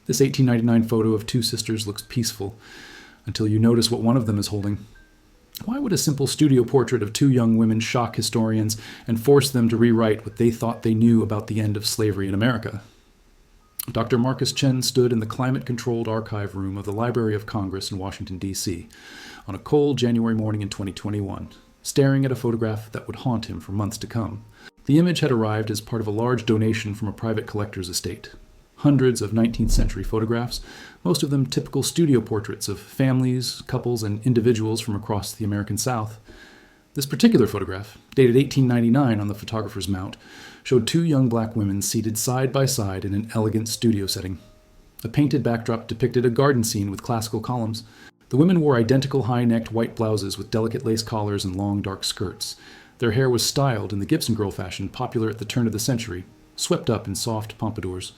This 1899 photo of two sisters looks peaceful, until you notice what one of them is holding. Why would a simple studio portrait of two young women shock historians and force them to rewrite what they thought they knew about the end of slavery in America? Dr. Marcus Chen stood in the climate-controlled archive room of the Library of Congress in Washington, D.C., on a cold January morning in 2021, staring at a photograph that would haunt him for months to come. The image had arrived as part of a large donation from a private collector's estate. Hundreds of 19th century photographs, most of them typical studio portraits of families, couples, and individuals from across the American South. This particular photograph, dated 1899 on the photographer's mount, showed two young black women seated side by side in an elegant studio setting. A painted backdrop depicted a garden scene with classical columns. The women wore identical high-necked white blouses with delicate lace collars and long dark skirts. Their hair was styled in the Gibson girl fashion popular at the turn of the century, swept up in soft pompadours.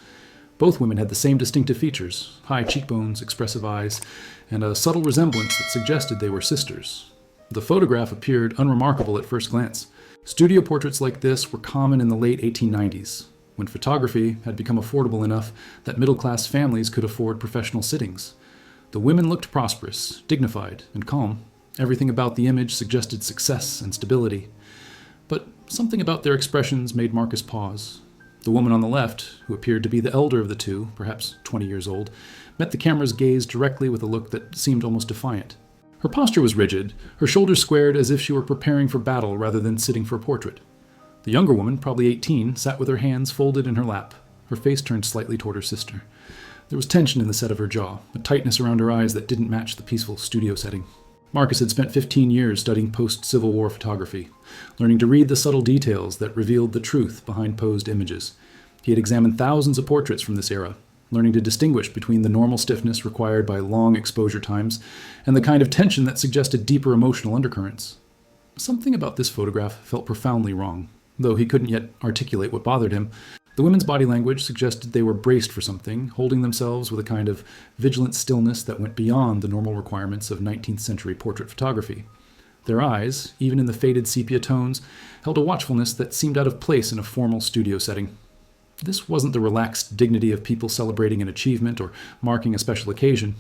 Both women had the same distinctive features: high cheekbones, expressive eyes, and a subtle resemblance that suggested they were sisters. The photograph appeared unremarkable at first glance. Studio portraits like this were common in the late 1890s, when photography had become affordable enough that middle-class families could afford professional sittings. The women looked prosperous, dignified, and calm. Everything about the image suggested success and stability. But something about their expressions made Marcus pause. The woman on the left, who appeared to be the elder of the two, perhaps 20 years old, met the camera's gaze directly with a look that seemed almost defiant. Her posture was rigid, her shoulders squared as if she were preparing for battle rather than sitting for a portrait. The younger woman, probably 18, sat with her hands folded in her lap, her face turned slightly toward her sister. There was tension in the set of her jaw, a tightness around her eyes that didn't match the peaceful studio setting. Marcus had spent 15 years studying post-Civil War photography, learning to read the subtle details that revealed the truth behind posed images. He had examined thousands of portraits from this era, learning to distinguish between the normal stiffness required by long exposure times and the kind of tension that suggested deeper emotional undercurrents. Something about this photograph felt profoundly wrong, though he couldn't yet articulate what bothered him. The women's body language suggested they were braced for something, holding themselves with a kind of vigilant stillness that went beyond the normal requirements of 19th century portrait photography. Their eyes, even in the faded sepia tones, held a watchfulness that seemed out of place in a formal studio setting. This wasn't the relaxed dignity of people celebrating an achievement or marking a special occasion.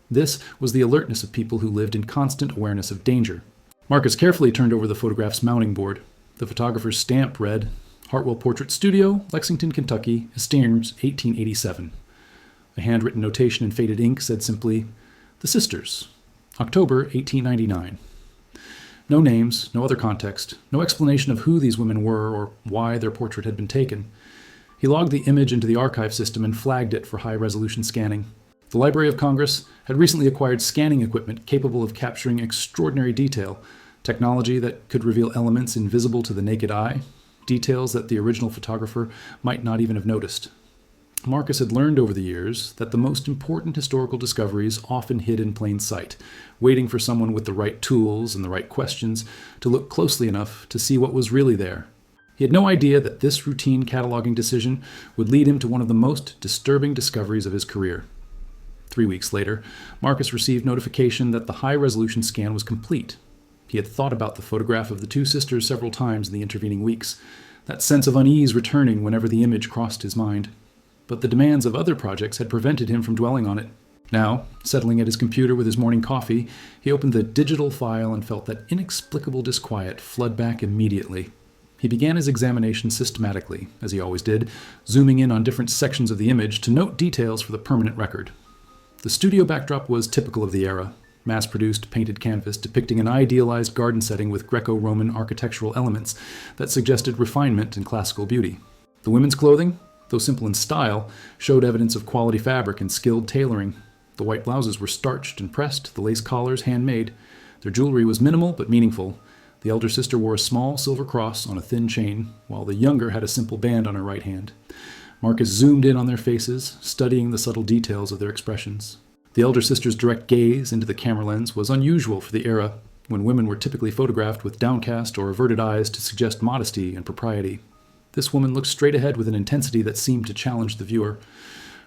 This was the alertness of people who lived in constant awareness of danger. Marcus carefully turned over the photograph's mounting board. The photographer's stamp read, Hartwell Portrait Studio, Lexington, Kentucky, Esteems, 1887. A handwritten notation in faded ink said simply, The Sisters, October 1899. No names, no other context, no explanation of who these women were or why their portrait had been taken. He logged the image into the archive system and flagged it for high-resolution scanning. The Library of Congress had recently acquired scanning equipment capable of capturing extraordinary detail, technology that could reveal elements invisible to the naked eye, details that the original photographer might not even have noticed. Marcus had learned over the years that the most important historical discoveries often hid in plain sight, waiting for someone with the right tools and the right questions to look closely enough to see what was really there. He had no idea that this routine cataloging decision would lead him to one of the most disturbing discoveries of his career. 3 weeks later, Marcus received notification that the high-resolution scan was complete. He had thought about the photograph of the two sisters several times in the intervening weeks, that sense of unease returning whenever the image crossed his mind. But the demands of other projects had prevented him from dwelling on it. Now, settling at his computer with his morning coffee, he opened the digital file and felt that inexplicable disquiet flood back immediately. He began his examination systematically, as he always did, zooming in on different sections of the image to note details for the permanent record. The studio backdrop was typical of the era, mass-produced painted canvas depicting an idealized garden setting with Greco-Roman architectural elements that suggested refinement and classical beauty. The women's clothing, though simple in style, showed evidence of quality fabric and skilled tailoring. The white blouses were starched and pressed, the lace collars handmade. Their jewelry was minimal but meaningful. The elder sister wore a small silver cross on a thin chain, while the younger had a simple band on her right hand. Marcus zoomed in on their faces, studying the subtle details of their expressions. The elder sister's direct gaze into the camera lens was unusual for the era, when women were typically photographed with downcast or averted eyes to suggest modesty and propriety. This woman looked straight ahead with an intensity that seemed to challenge the viewer.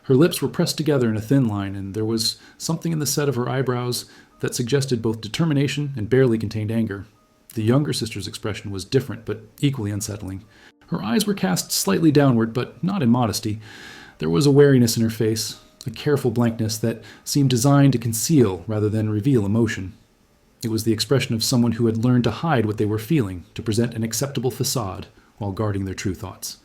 Her lips were pressed together in a thin line, and there was something in the set of her eyebrows that suggested both determination and barely contained anger. The younger sister's expression was different, but equally unsettling. Her eyes were cast slightly downward, but not in modesty. There was a wariness in her face, a careful blankness that seemed designed to conceal rather than reveal emotion. It was the expression of someone who had learned to hide what they were feeling to present an acceptable facade while guarding their true thoughts.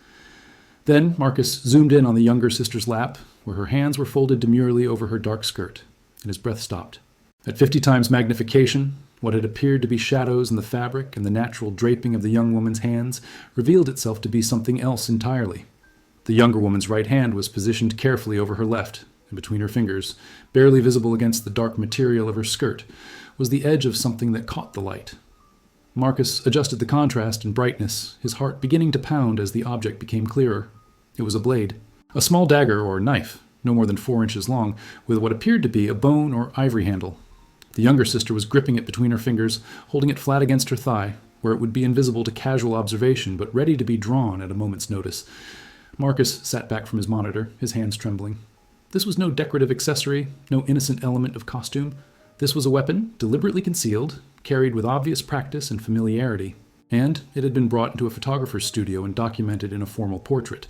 Then Marcus zoomed in on the younger sister's lap, where her hands were folded demurely over her dark skirt, and his breath stopped. At 50 times magnification, what had appeared to be shadows in the fabric and the natural draping of the young woman's hands revealed itself to be something else entirely. The younger woman's right hand was positioned carefully over her left, and between her fingers, barely visible against the dark material of her skirt, was the edge of something that caught the light. Marcus adjusted the contrast and brightness, his heart beginning to pound as the object became clearer. It was a blade, a small dagger or knife, no more than 4 inches long, with what appeared to be a bone or ivory handle. The younger sister was gripping it between her fingers, holding it flat against her thigh, where it would be invisible to casual observation, but ready to be drawn at a moment's notice. Marcus sat back from his monitor, his hands trembling. This was no decorative accessory, no innocent element of costume. This was a weapon, deliberately concealed, carried with obvious practice and familiarity, and it had been brought into a photographer's studio and documented in a formal portrait.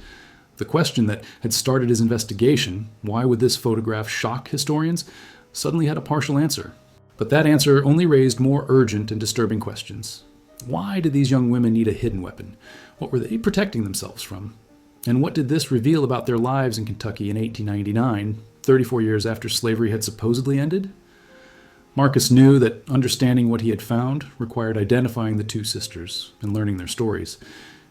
The question that had started his investigation, why would this photograph shock historians, suddenly had a partial answer. But that answer only raised more urgent and disturbing questions. Why did these young women need a hidden weapon? What were they protecting themselves from? And what did this reveal about their lives in Kentucky in 1899, 34 years after slavery had supposedly ended? Marcus knew that understanding what he had found required identifying the two sisters and learning their stories.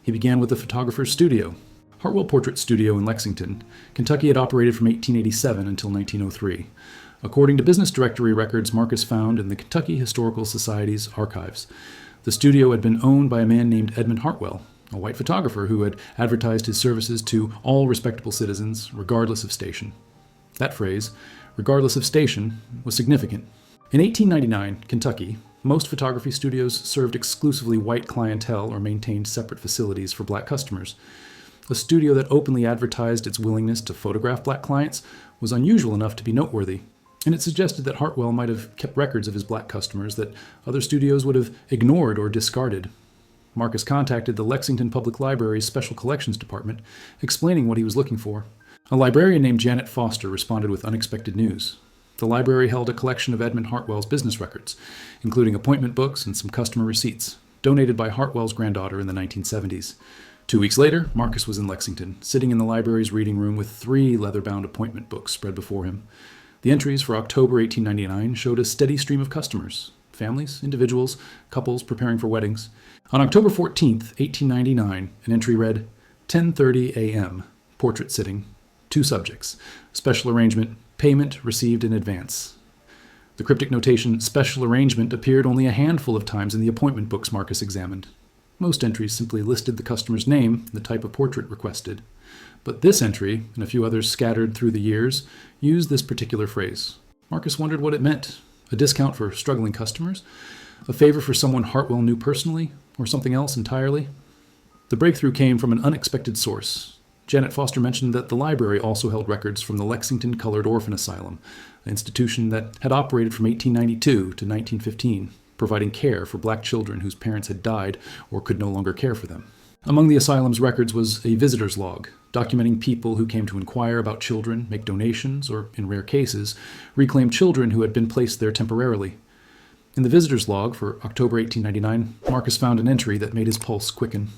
He began with the photographer's studio. Hartwell Portrait Studio in Lexington, Kentucky had operated from 1887 until 1903. According to business directory records Marcus found in the Kentucky Historical Society's archives, the studio had been owned by a man named Edmund Hartwell, a white photographer who had advertised his services to all respectable citizens, regardless of station. That phrase, regardless of station, was significant. In 1899, Kentucky, most photography studios served exclusively white clientele or maintained separate facilities for black customers. A studio that openly advertised its willingness to photograph black clients was unusual enough to be noteworthy, and it suggested that Hartwell might have kept records of his black customers that other studios would have ignored or discarded. Marcus contacted the Lexington Public Library's Special Collections Department, explaining what he was looking for. A librarian named Janet Foster responded with unexpected news. The library held a collection of Edmund Hartwell's business records, including appointment books and some customer receipts, donated by Hartwell's granddaughter in the 1970s. 2 weeks later, Marcus was in Lexington, sitting in the library's reading room with 3 leather-bound appointment books spread before him. The entries for October 1899 showed a steady stream of customers, families, individuals, couples preparing for weddings. On October 14th, 1899, an entry read, 10:30 a.m., portrait sitting, 2 subjects, special arrangement, payment received in advance. The cryptic notation, special arrangement, appeared only a handful of times in the appointment books Marcus examined. Most entries simply listed the customer's name and the type of portrait requested. But this entry, and a few others scattered through the years, used this particular phrase. Marcus wondered what it meant. A discount for struggling customers? A favor for someone Hartwell knew personally? Or something else entirely? The breakthrough came from an unexpected source. Janet Foster mentioned that the library also held records from the Lexington Colored Orphan Asylum, an institution that had operated from 1892 to 1915. Providing care for black children whose parents had died or could no longer care for them. Among the asylum's records was a visitor's log, documenting people who came to inquire about children, make donations, or, in rare cases, reclaim children who had been placed there temporarily. In the visitor's log for October 1899, Marcus found an entry that made his pulse quicken.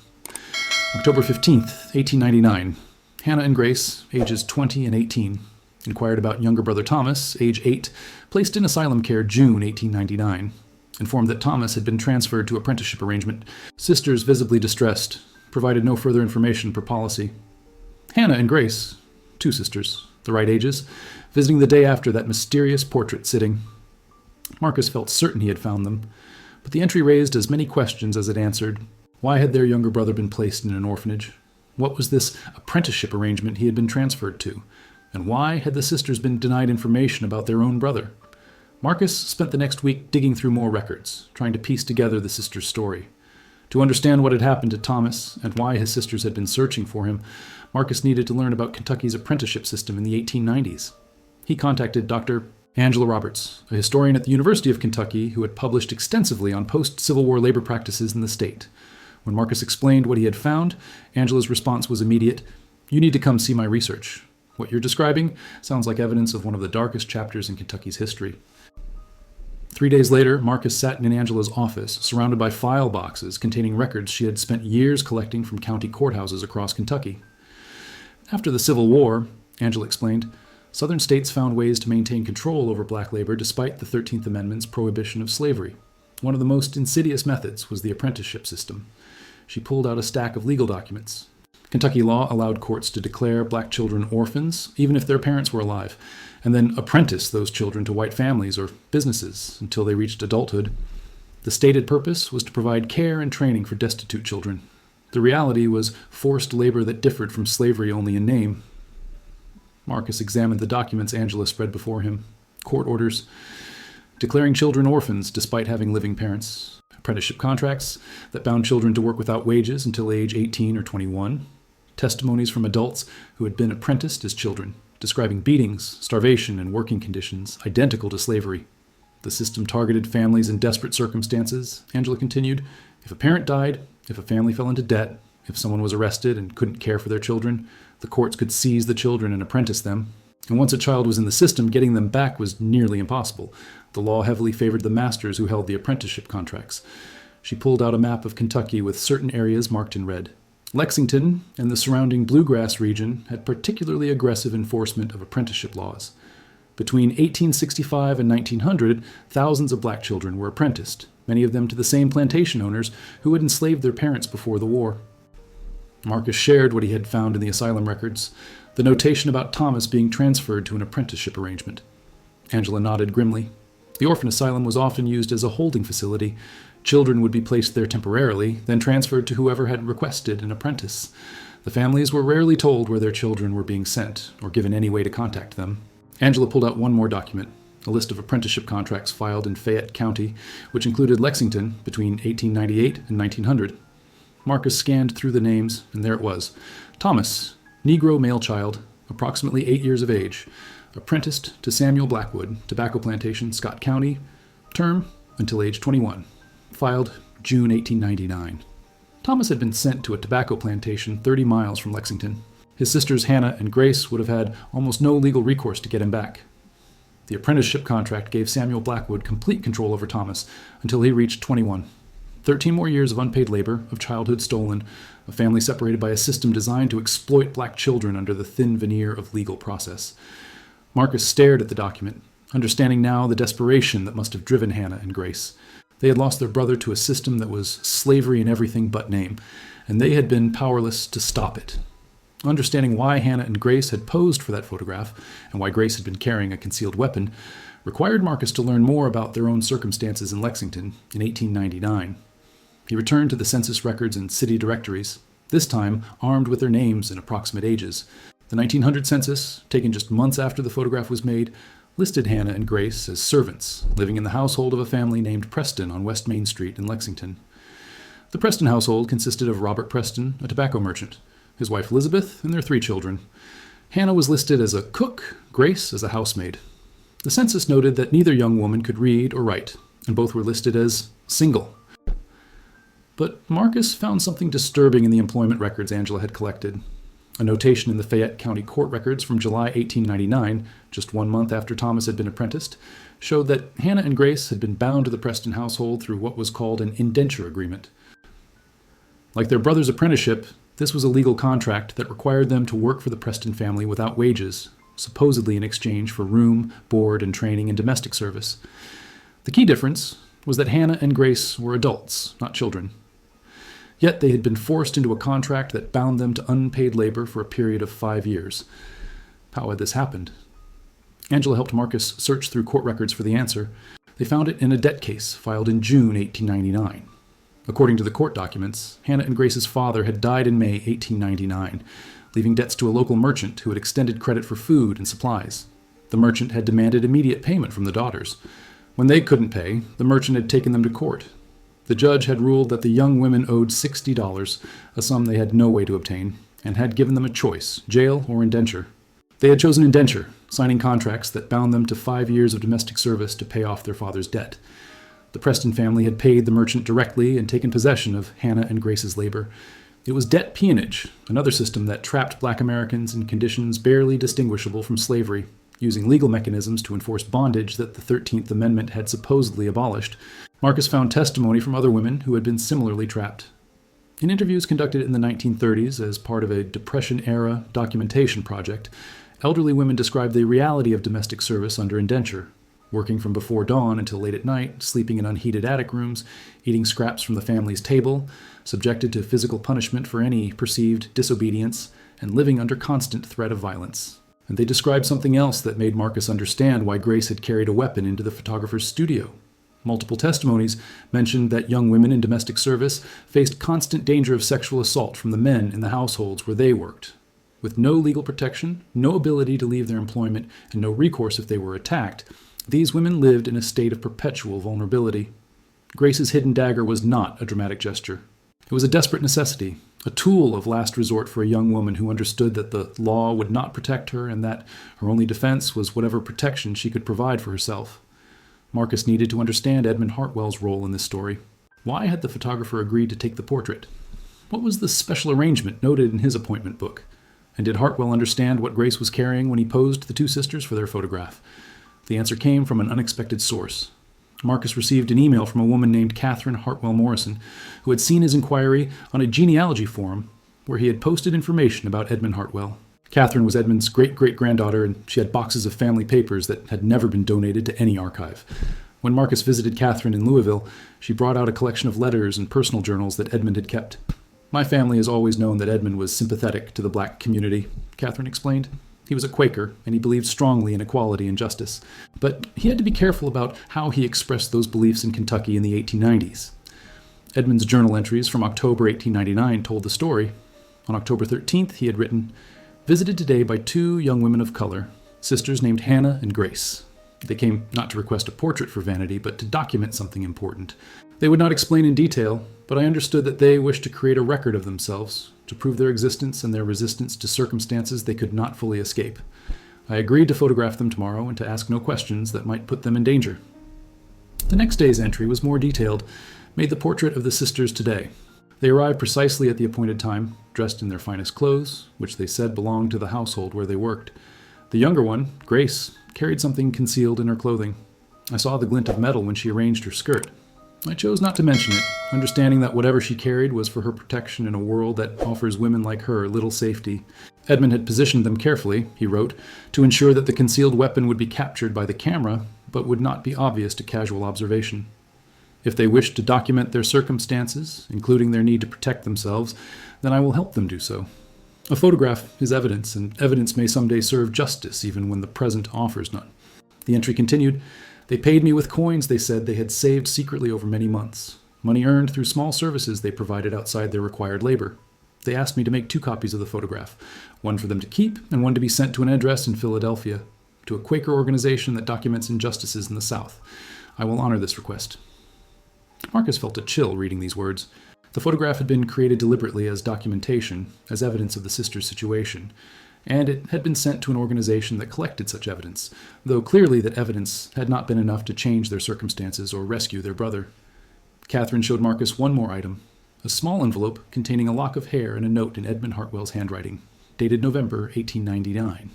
October 15th, 1899. Hannah and Grace, ages 20 and 18, inquired about younger brother Thomas, age 8, placed in asylum care June 1899. Informed that Thomas had been transferred to apprenticeship arrangement. Sisters, visibly distressed, provided no further information per policy. Hannah and Grace, 2 sisters, the right ages, visiting the day after that mysterious portrait sitting. Marcus felt certain he had found them, but the entry raised as many questions as it answered. Why had their younger brother been placed in an orphanage? What was this apprenticeship arrangement he had been transferred to? And why had the sisters been denied information about their own brother? Marcus spent the next week digging through more records, trying to piece together the sisters' story. To understand what had happened to Thomas and why his sisters had been searching for him, Marcus needed to learn about Kentucky's apprenticeship system in the 1890s. He contacted Dr. Angela Roberts, a historian at the University of Kentucky who had published extensively on post-Civil War labor practices in the state. When Marcus explained what he had found, Angela's response was immediate, "You need to come see my research." What you're describing sounds like evidence of one of the darkest chapters in Kentucky's history. 3 days later, Marcus sat in Angela's office, surrounded by file boxes containing records she had spent years collecting from county courthouses across Kentucky. After the Civil War, Angela explained, Southern states found ways to maintain control over black labor despite the 13th Amendment's prohibition of slavery. One of the most insidious methods was the apprenticeship system. She pulled out a stack of legal documents. Kentucky law allowed courts to declare black children orphans, even if their parents were alive, and then apprentice those children to white families or businesses until they reached adulthood. The stated purpose was to provide care and training for destitute children. The reality was forced labor that differed from slavery only in name. Marcus examined the documents Angela spread before him. Court orders, declaring children orphans despite having living parents, apprenticeship contracts that bound children to work without wages until age 18 or 21, testimonies from adults who had been apprenticed as children, describing beatings, starvation, and working conditions identical to slavery. The system targeted families in desperate circumstances, Angela continued. If a parent died, if a family fell into debt, if someone was arrested and couldn't care for their children, the courts could seize the children and apprentice them. And once a child was in the system, getting them back was nearly impossible. The law heavily favored the masters who held the apprenticeship contracts. She pulled out a map of Kentucky with certain areas marked in red. Lexington and the surrounding bluegrass region had particularly aggressive enforcement of apprenticeship laws. Between 1865 and 1900, thousands of black children were apprenticed, many of them to the same plantation owners who had enslaved their parents before the war. Marcus shared what he had found in the asylum records, the notation about Thomas being transferred to an apprenticeship arrangement. Angela nodded grimly. The orphan asylum was often used as a holding facility. Children would be placed there temporarily, then transferred to whoever had requested an apprentice. The families were rarely told where their children were being sent, or given any way to contact them. Angela pulled out one more document, a list of apprenticeship contracts filed in Fayette County, which included Lexington between 1898 and 1900. Marcus scanned through the names, and there it was. Thomas, Negro male child, approximately 8 years of age, apprenticed to Samuel Blackwood, tobacco plantation, Scott County, term until age 21, filed June 1899. Thomas had been sent to a tobacco plantation 30 miles from Lexington. His sisters Hannah and Grace would have had almost no legal recourse to get him back. The apprenticeship contract gave Samuel Blackwood complete control over Thomas until he reached 21. 13 more years of unpaid labor, of childhood stolen, a family separated by a system designed to exploit black children under the thin veneer of legal process. Marcus stared at the document, understanding now the desperation that must have driven Hannah and Grace. They had lost their brother to a system that was slavery in everything but name, and they had been powerless to stop it. Understanding why Hannah and Grace had posed for that photograph, and why Grace had been carrying a concealed weapon, required Marcus to learn more about their own circumstances in Lexington in 1899. He returned to the census records and city directories, this time armed with their names and approximate ages. The 1900 census, taken just months after the photograph was made, listed Hannah and Grace as servants, living in the household of a family named Preston on West Main Street in Lexington. The Preston household consisted of Robert Preston, a tobacco merchant, his wife Elizabeth, and their 3 children. Hannah was listed as a cook, Grace as a housemaid. The census noted that neither young woman could read or write, and both were listed as single. But Marcus found something disturbing in the employment records Angela had collected. A notation in the Fayette County court records from July 1899, just 1 month after Thomas had been apprenticed, showed that Hannah and Grace had been bound to the Preston household through what was called an indenture agreement. Like their brother's apprenticeship, this was a legal contract that required them to work for the Preston family without wages, supposedly in exchange for room, board, and training in domestic service. The key difference was that Hannah and Grace were adults, not children. Yet they had been forced into a contract that bound them to unpaid labor for a period of 5 years. How had this happened? Angela helped Marcus search through court records for the answer. They found it in a debt case filed in June 1899. According to the court documents, Hannah and Grace's father had died in May 1899, leaving debts to a local merchant who had extended credit for food and supplies. The merchant had demanded immediate payment from the daughters. When they couldn't pay, the merchant had taken them to court. The judge had ruled that the young women owed $60, a sum they had no way to obtain, and had given them a choice, jail or indenture. They had chosen indenture, signing contracts that bound them to 5 years of domestic service to pay off their father's debt. The Preston family had paid the merchant directly and taken possession of Hannah and Grace's labor. It was debt peonage, another system that trapped black Americans in conditions barely distinguishable from slavery, using legal mechanisms to enforce bondage that the 13th Amendment had supposedly abolished. Marcus found testimony from other women who had been similarly trapped. In interviews conducted in the 1930s as part of a Depression-era documentation project, elderly women described the reality of domestic service under indenture, working from before dawn until late at night, sleeping in unheated attic rooms, eating scraps from the family's table, subjected to physical punishment for any perceived disobedience, and living under constant threat of violence. And they described something else that made Marcus understand why Grace had carried a weapon into the photographer's studio. Multiple testimonies mentioned that young women in domestic service faced constant danger of sexual assault from the men in the households where they worked. With no legal protection, no ability to leave their employment, and no recourse if they were attacked, these women lived in a state of perpetual vulnerability. Grace's hidden dagger was not a dramatic gesture. It was a desperate necessity, a tool of last resort for a young woman who understood that the law would not protect her and that her only defense was whatever protection she could provide for herself. Marcus needed to understand Edmund Hartwell's role in this story. Why had the photographer agreed to take the portrait? What was the special arrangement noted in his appointment book? And did Hartwell understand what Grace was carrying when he posed the two sisters for their photograph? The answer came from an unexpected source. Marcus received an email from a woman named Catherine Hartwell Morrison, who had seen his inquiry on a genealogy forum where he had posted information about Edmund Hartwell. Catherine was Edmund's great-great-granddaughter, and she had boxes of family papers that had never been donated to any archive. When Marcus visited Catherine in Louisville, she brought out a collection of letters and personal journals that Edmund had kept. "My family has always known that Edmund was sympathetic to the black community," Catherine explained. "He was a Quaker, and he believed strongly in equality and justice. But he had to be careful about how he expressed those beliefs in Kentucky in the 1890s. Edmund's journal entries from October 1899 told the story. On October 13th, he had written, "Visited today by two young women of color, sisters named Hannah and Grace. They came not to request a portrait for vanity, but to document something important. They would not explain in detail, but I understood that they wished to create a record of themselves, to prove their existence and their resistance to circumstances they could not fully escape. I agreed to photograph them tomorrow and to ask no questions that might put them in danger." The next day's entry was more detailed, made the portrait of the sisters today. They arrived precisely at the appointed time, dressed in their finest clothes, which they said belonged to the household where they worked. The younger one, Grace, carried something concealed in her clothing. I saw the glint of metal when she arranged her skirt. I chose not to mention it, understanding that whatever she carried was for her protection in a world that offers women like her little safety. Edmund had positioned them carefully, he wrote, to ensure that the concealed weapon would be captured by the camera, but would not be obvious to casual observation. If they wished to document their circumstances, including their need to protect themselves, then I will help them do so. A photograph is evidence, and evidence may someday serve justice even when the present offers none. The entry continued. They paid me with coins they said they had saved secretly over many months, money earned through small services they provided outside their required labor. They asked me to make 2 copies of the photograph, one for them to keep and one to be sent to an address in Philadelphia, to a Quaker organization that documents injustices in the South. I will honor this request. Marcus felt a chill reading these words. The photograph had been created deliberately as documentation, as evidence of the sisters' situation, and it had been sent to an organization that collected such evidence, though clearly that evidence had not been enough to change their circumstances or rescue their brother. Catherine showed Marcus one more item, a small envelope containing a lock of hair and a note in Edmund Hartwell's handwriting, dated November 1899.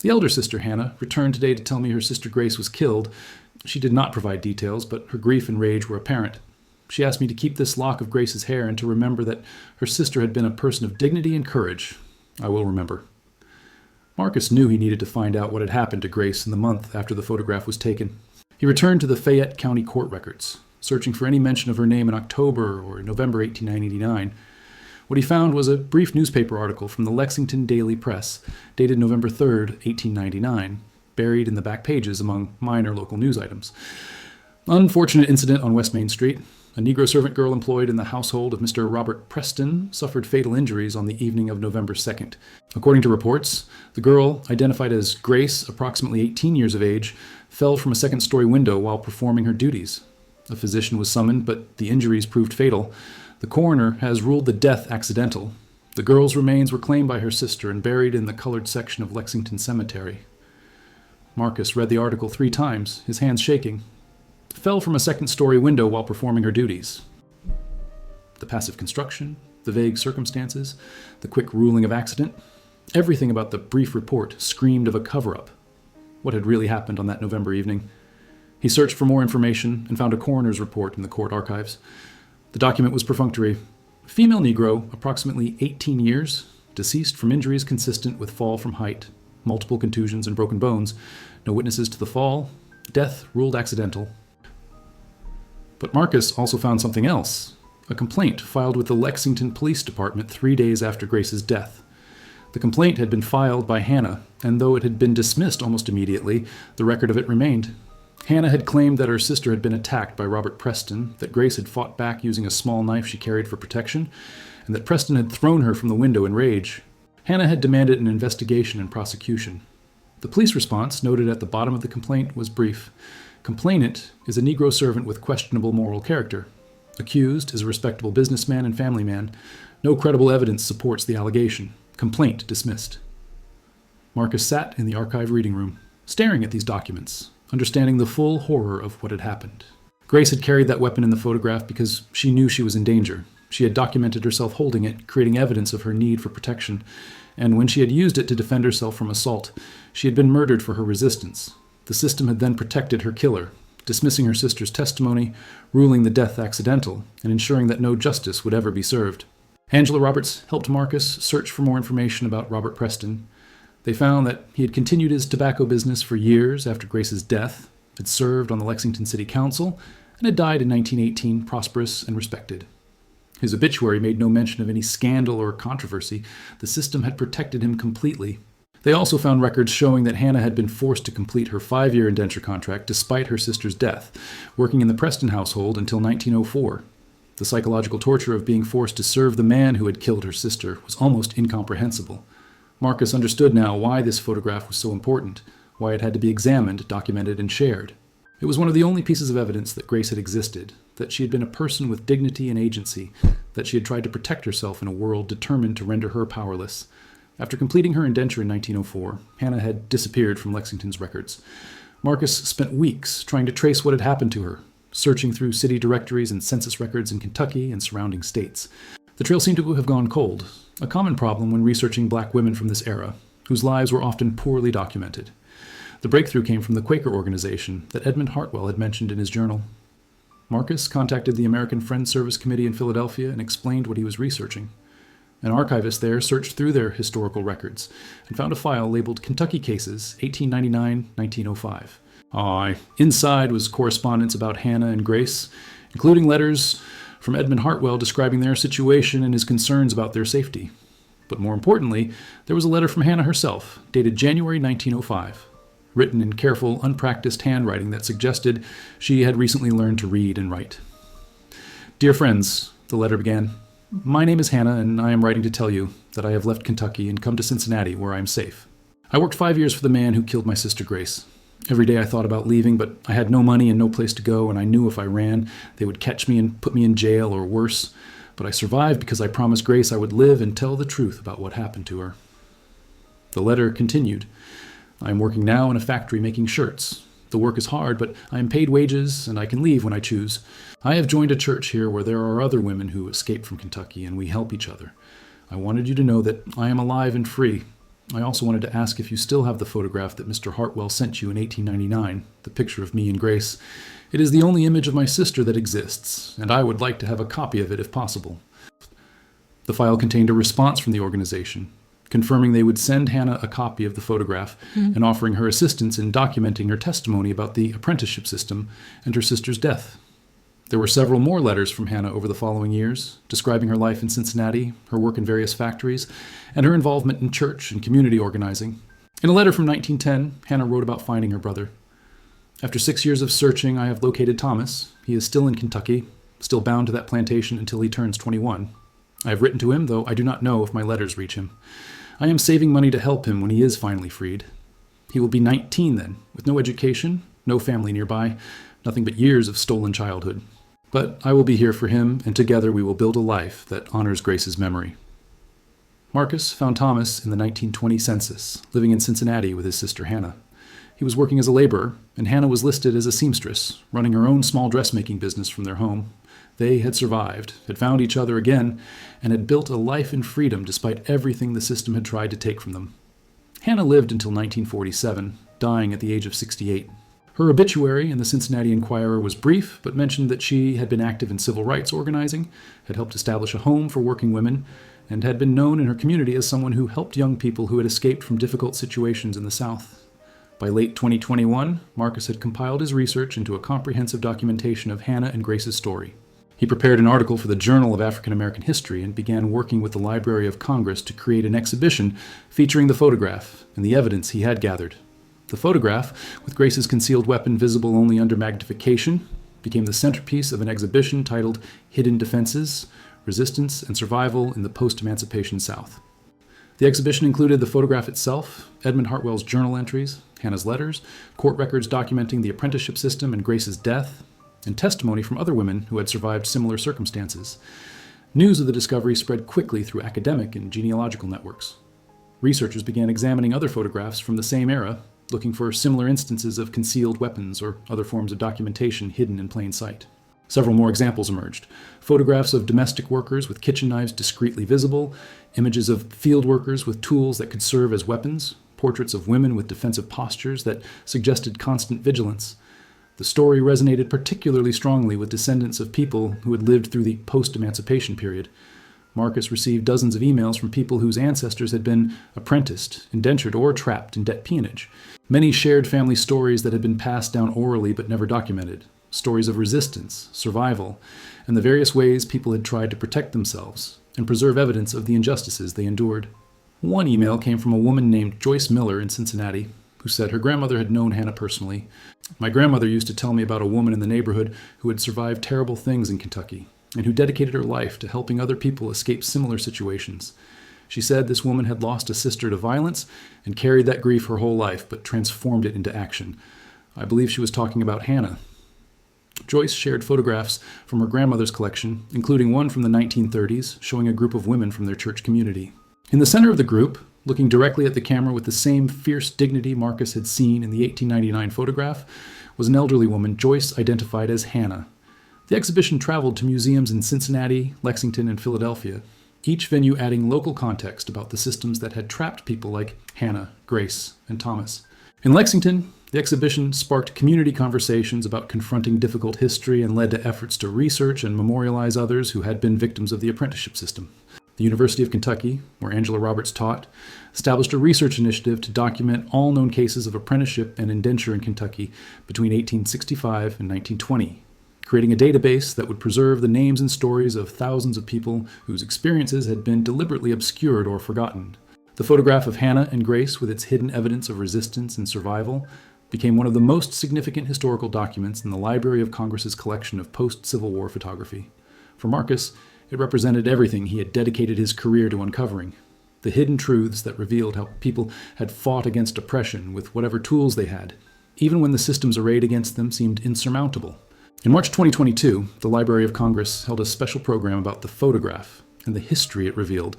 The elder sister, Hannah, returned today to tell me her sister Grace was killed. She did not provide details, but her grief and rage were apparent. She asked me to keep this lock of Grace's hair and to remember that her sister had been a person of dignity and courage. I will remember. Marcus knew he needed to find out what had happened to Grace in the month after the photograph was taken. He returned to the Fayette County court records, searching for any mention of her name in October or November 1899. What he found was a brief newspaper article from the Lexington Daily Press, dated November 3rd, 1899, buried in the back pages among minor local news items. Unfortunate incident on West Main Street. A Negro servant girl employed in the household of Mr. Robert Preston suffered fatal injuries on the evening of November 2nd. According to reports, the girl, identified as Grace, approximately 18 years of age, fell from a second-story window while performing her duties. A physician was summoned, but the injuries proved fatal. The coroner has ruled the death accidental. The girl's remains were claimed by her sister and buried in the colored section of Lexington Cemetery. Marcus read the article 3 times, his hands shaking. Fell from a second-story window while performing her duties. The passive construction The vague circumstances, the quick ruling of accident, everything about the brief report screamed of a cover-up. What had really happened on that November evening? He searched for more information and found a coroner's report in the court archives. The document was perfunctory. Female Negro, approximately 18 years, deceased from injuries consistent with fall from height, multiple contusions and broken bones. No witnesses to the fall. Death ruled accidental. But Marcus also found something else. A complaint filed with the Lexington Police Department 3 days after Grace's death. The complaint had been filed by Hannah, and though it had been dismissed almost immediately, the record of it remained. Hannah had claimed that her sister had been attacked by Robert Preston, that Grace had fought back using a small knife she carried for protection, and that Preston had thrown her from the window in rage. Hannah had demanded an investigation and prosecution. The police response, noted at the bottom of the complaint, was brief. Complainant is a Negro servant with questionable moral character. Accused is a respectable businessman and family man. No credible evidence supports the allegation. Complaint dismissed. Marcus sat in the archive reading room, staring at these documents, understanding the full horror of what had happened. Grace had carried that weapon in the photograph because she knew she was in danger. She had documented herself holding it, creating evidence of her need for protection. And when she had used it to defend herself from assault, she had been murdered for her resistance. The system had then protected her killer, dismissing her sister's testimony, ruling the death accidental, and ensuring that no justice would ever be served. Angela Roberts helped Marcus search for more information about Robert Preston. They found that he had continued his tobacco business for years after Grace's death, had served on the Lexington City Council, and had died in 1918 prosperous and respected. His obituary made no mention of any scandal or controversy. The system had protected him completely. They also found records showing that Hannah had been forced to complete her 5-year indenture contract despite her sister's death, working in the Preston household until 1904. The psychological torture of being forced to serve the man who had killed her sister was almost incomprehensible. Marcus understood now why this photograph was so important, why it had to be examined, documented, and shared. It was one of the only pieces of evidence that Grace had existed, that she had been a person with dignity and agency, that she had tried to protect herself in a world determined to render her powerless. After completing her indenture in 1904, Hannah had disappeared from Lexington's records. Marcus spent weeks trying to trace what had happened to her, searching through city directories and census records in Kentucky and surrounding states. The trail seemed to have gone cold, a common problem when researching black women from this era, whose lives were often poorly documented. The breakthrough came from the Quaker organization that Edmund Hartwell had mentioned in his journal. Marcus contacted the American Friends Service Committee in Philadelphia and explained what he was researching. An archivist there searched through their historical records and found a file labeled Kentucky Cases, 1899-1905. Inside was correspondence about Hannah and Grace, including letters from Edmund Hartwell describing their situation and his concerns about their safety. But more importantly, there was a letter from Hannah herself, dated January 1905, written in careful, unpracticed handwriting that suggested she had recently learned to read and write. "Dear friends," the letter began, "my name is Hannah, and I am writing to tell you that I have left Kentucky and come to Cincinnati, where I am safe. I worked 5 years for the man who killed my sister Grace. Every day I thought about leaving, but I had no money and no place to go, and I knew if I ran, they would catch me and put me in jail or worse. But I survived because I promised Grace I would live and tell the truth about what happened to her." The letter continued, "I am working now in a factory making shirts. The work is hard, but I am paid wages, and I can leave when I choose. I have joined a church here where there are other women who escaped from Kentucky, and we help each other. I wanted you to know that I am alive and free. I also wanted to ask if you still have the photograph that Mr. Hartwell sent you in 1899, the picture of me and Grace. It is the only image of my sister that exists, and I would like to have a copy of it if possible." The file contained a response from the organization, confirming they would send Hannah a copy of the photograph and offering her assistance in documenting her testimony about the apprenticeship system and her sister's death. There were several more letters from Hannah over the following years, describing her life in Cincinnati, her work in various factories, and her involvement in church and community organizing. In a letter from 1910, Hannah wrote about finding her brother. "After 6 years of searching, I have located Thomas. He is still in Kentucky, still bound to that plantation until he turns 21. I have written to him, though I do not know if my letters reach him. I am saving money to help him when he is finally freed. He will be 19 then, with no education, no family nearby, nothing but years of stolen childhood. But I will be here for him, and together we will build a life that honors Grace's memory." Marcus found Thomas in the 1920 census, living in Cincinnati with his sister Hannah. He was working as a laborer, and Hannah was listed as a seamstress, running her own small dressmaking business from their home. They had survived, had found each other again, and had built a life in freedom despite everything the system had tried to take from them. Hannah lived until 1947, dying at the age of 68. Her obituary in the Cincinnati Enquirer was brief, but mentioned that she had been active in civil rights organizing, had helped establish a home for working women, and had been known in her community as someone who helped young people who had escaped from difficult situations in the South. By late 2021, Marcus had compiled his research into a comprehensive documentation of Hannah and Grace's story. He prepared an article for the Journal of African American History and began working with the Library of Congress to create an exhibition featuring the photograph and the evidence he had gathered. The photograph, with Grace's concealed weapon visible only under magnification, became the centerpiece of an exhibition titled Hidden Defenses, Resistance and Survival in the Post-Emancipation South. The exhibition included the photograph itself, Edmund Hartwell's journal entries, Hannah's letters, court records documenting the apprenticeship system and Grace's death, and testimony from other women who had survived similar circumstances. News of the discovery spread quickly through academic and genealogical networks. Researchers began examining other photographs from the same era, looking for similar instances of concealed weapons or other forms of documentation hidden in plain sight. Several more examples emerged. Photographs of domestic workers with kitchen knives discreetly visible, images of field workers with tools that could serve as weapons, portraits of women with defensive postures that suggested constant vigilance. The story resonated particularly strongly with descendants of people who had lived through the post-emancipation period. Marcus received dozens of emails from people whose ancestors had been apprenticed, indentured, or trapped in debt peonage. Many shared family stories that had been passed down orally but never documented, stories of resistance, survival, and the various ways people had tried to protect themselves and preserve evidence of the injustices they endured. One email came from a woman named Joyce Miller in Cincinnati, who said her grandmother had known Hannah personally. "My grandmother used to tell me about a woman in the neighborhood who had survived terrible things in Kentucky, and who dedicated her life to helping other people escape similar situations. She said this woman had lost a sister to violence and carried that grief her whole life, but transformed it into action. I believe she was talking about Hannah." Joyce shared photographs from her grandmother's collection, including one from the 1930s, showing a group of women from their church community. In the center of the group, looking directly at the camera with the same fierce dignity Marcus had seen in the 1899 photograph, was an elderly woman Joyce identified as Hannah. The exhibition traveled to museums in Cincinnati, Lexington, and Philadelphia, each venue adding local context about the systems that had trapped people like Hannah, Grace, and Thomas. In Lexington, the exhibition sparked community conversations about confronting difficult history and led to efforts to research and memorialize others who had been victims of the apprenticeship system. The University of Kentucky, where Angela Roberts taught, established a research initiative to document all known cases of apprenticeship and indenture in Kentucky between 1865 and 1920, creating a database that would preserve the names and stories of thousands of people whose experiences had been deliberately obscured or forgotten. The photograph of Hannah and Grace, with its hidden evidence of resistance and survival, became one of the most significant historical documents in the Library of Congress's collection of post-Civil War photography. For Marcus, it represented everything he had dedicated his career to uncovering, the hidden truths that revealed how people had fought against oppression with whatever tools they had, even when the systems arrayed against them seemed insurmountable. In March 2022, the Library of Congress held a special program about the photograph and the history it revealed.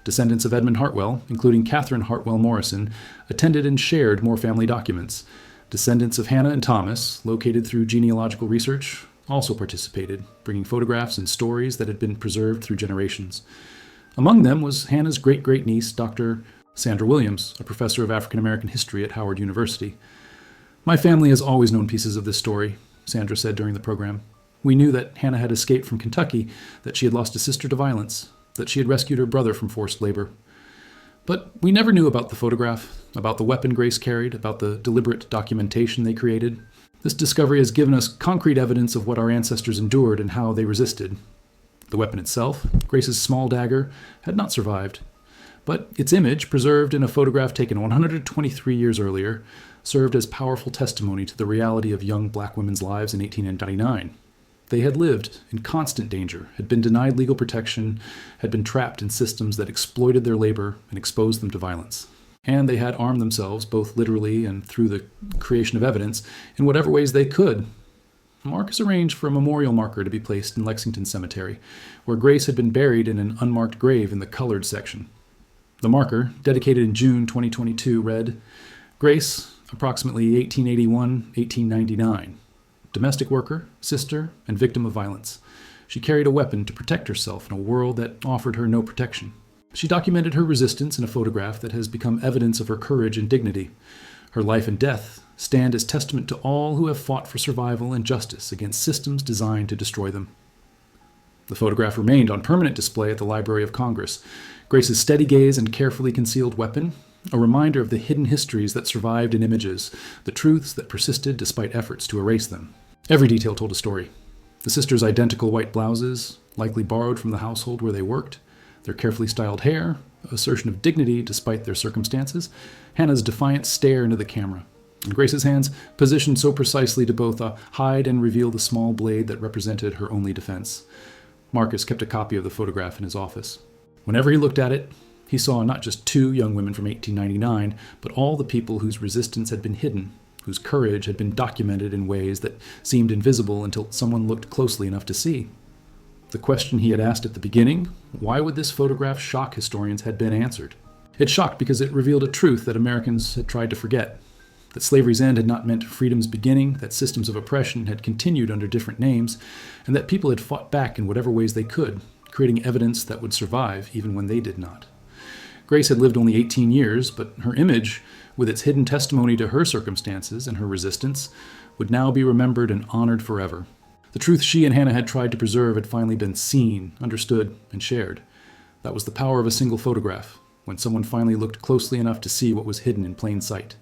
Descendants of Edmund Hartwell, including Catherine Hartwell Morrison, attended and shared more family documents. Descendants of Hannah and Thomas, located through genealogical research, also participated, bringing photographs and stories that had been preserved through generations. Among them was Hannah's great-great-niece, Dr. Sandra Williams, a professor of African American history at Howard University. "My family has always known pieces of this story," Sandra said during the program. "We knew that Hannah had escaped from Kentucky, that she had lost a sister to violence, that she had rescued her brother from forced labor. But we never knew about the photograph, about the weapon Grace carried, about the deliberate documentation they created. This discovery has given us concrete evidence of what our ancestors endured and how they resisted. The weapon itself, Grace's small dagger, had not survived. But its image, preserved in a photograph taken 123 years earlier, served as powerful testimony to the reality of young black women's lives in 1899. They had lived in constant danger, had been denied legal protection, had been trapped in systems that exploited their labor and exposed them to violence. And they had armed themselves, both literally and through the creation of evidence, in whatever ways they could. Marcus arranged for a memorial marker to be placed in Lexington Cemetery, where Grace had been buried in an unmarked grave in the colored section. The marker, dedicated in June 2022, read, "Grace, approximately 1881-1899. Domestic worker, sister, and victim of violence. She carried a weapon to protect herself in a world that offered her no protection. She documented her resistance in a photograph that has become evidence of her courage and dignity. Her life and death stand as testament to all who have fought for survival and justice against systems designed to destroy them. The photograph remained on permanent display at the Library of Congress. Grace's steady gaze and carefully concealed weapon, a reminder of the hidden histories that survived in images, the truths that persisted despite efforts to erase them. Every detail told a story. The sisters' identical white blouses, likely borrowed from the household where they worked, their carefully styled hair, assertion of dignity despite their circumstances, Hannah's defiant stare into the camera, and Grace's hands positioned so precisely to both hide and reveal the small blade that represented her only defense. Marcus kept a copy of the photograph in his office. Whenever he looked at it, he saw not just two young women from 1899, but all the people whose resistance had been hidden, whose courage had been documented in ways that seemed invisible until someone looked closely enough to see. The question he had asked at the beginning, why would this photograph shock historians, had been answered. It shocked because it revealed a truth that Americans had tried to forget, that slavery's end had not meant freedom's beginning, that systems of oppression had continued under different names, and that people had fought back in whatever ways they could, creating evidence that would survive even when they did not. Grace had lived only 18 years, but her image, with its hidden testimony to her circumstances and her resistance, would now be remembered and honored forever. The truth she and Hannah had tried to preserve had finally been seen, understood, and shared. That was the power of a single photograph, when someone finally looked closely enough to see what was hidden in plain sight.